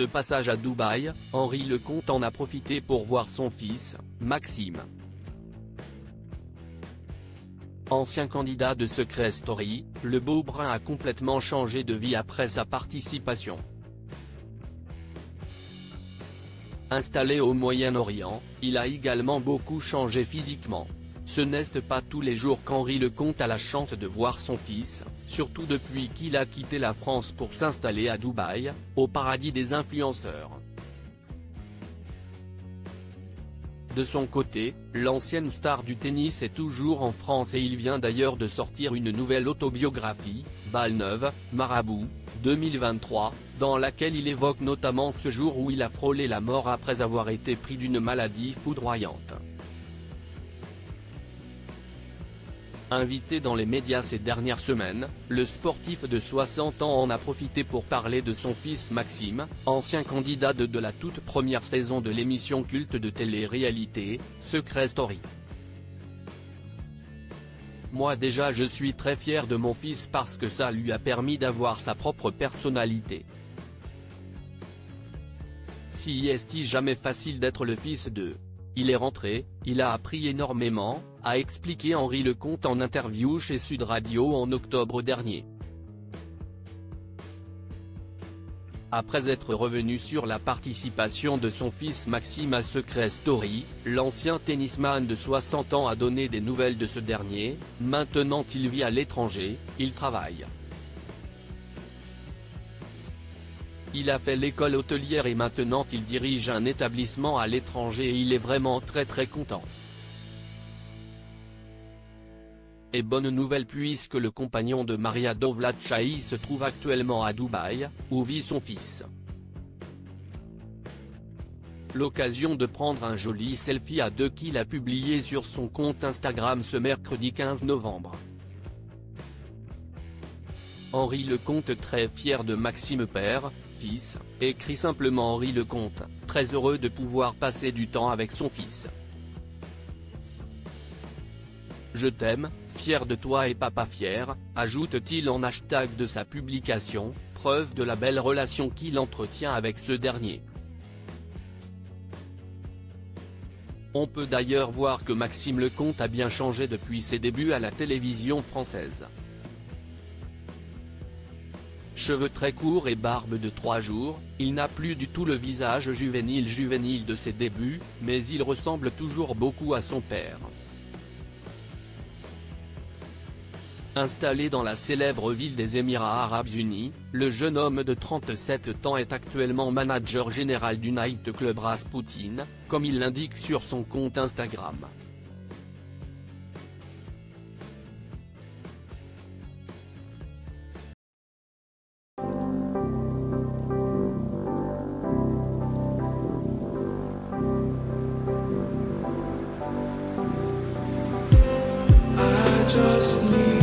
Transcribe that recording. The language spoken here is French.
De passage à Dubaï, Henri Lecomte en a profité pour voir son fils, Maxime. Ancien candidat de Secret Story, le beau brun a complètement changé de vie après sa participation. Installé au Moyen-Orient, il a également beaucoup changé physiquement. Ce n'est pas tous les jours qu'Henri Lecomte a la chance de voir son fils, surtout depuis qu'il a quitté la France pour s'installer à Dubaï, au paradis des influenceurs. De son côté, l'ancienne star du tennis est toujours en France et il vient d'ailleurs de sortir une nouvelle autobiographie, Balle Neuve, Marabout, 2023, dans laquelle il évoque notamment ce jour où il a frôlé la mort après avoir été pris d'une maladie foudroyante. Invité dans les médias ces dernières semaines, le sportif de 60 ans en a profité pour parler de son fils Maxime, ancien candidat de la toute première saison de l'émission culte de télé-réalité, Secret Story. Moi déjà je suis très fier de mon fils parce que ça lui a permis d'avoir sa propre personnalité. Si est jamais facile d'être le fils de... Il est rentré, il a appris énormément, a expliqué Henri Lecomte en interview chez Sud Radio en octobre dernier. Après être revenu sur la participation de son fils Maxime à Secret Story, l'ancien tennisman de 60 ans a donné des nouvelles de ce dernier. Maintenant il vit à l'étranger, il travaille. Il a fait l'école hôtelière et maintenant il dirige un établissement à l'étranger et il est vraiment très content. Et bonne nouvelle puisque le compagnon de Maria Dovlatchaï se trouve actuellement à Dubaï, où vit son fils. L'occasion de prendre un joli selfie à deux qu'il a publié sur son compte Instagram ce mercredi 15 novembre. Henri Lecomte très fier de Maxime père, fils, écrit simplement Henri Lecomte, très heureux de pouvoir passer du temps avec son fils. Je t'aime, fier de toi et papa fier, ajoute-t-il en hashtag de sa publication, preuve de la belle relation qu'il entretient avec ce dernier. On peut d'ailleurs voir que Maxime Lecomte a bien changé depuis ses débuts à la télévision française. Cheveux très courts et barbe de 3 jours, il n'a plus du tout le visage juvénile de ses débuts, mais il ressemble toujours beaucoup à son père. Installé dans la célèbre ville des Émirats Arabes Unis, le jeune homme de 37 ans est actuellement manager général du night club Rasputin, comme il l'indique sur son compte Instagram. Just need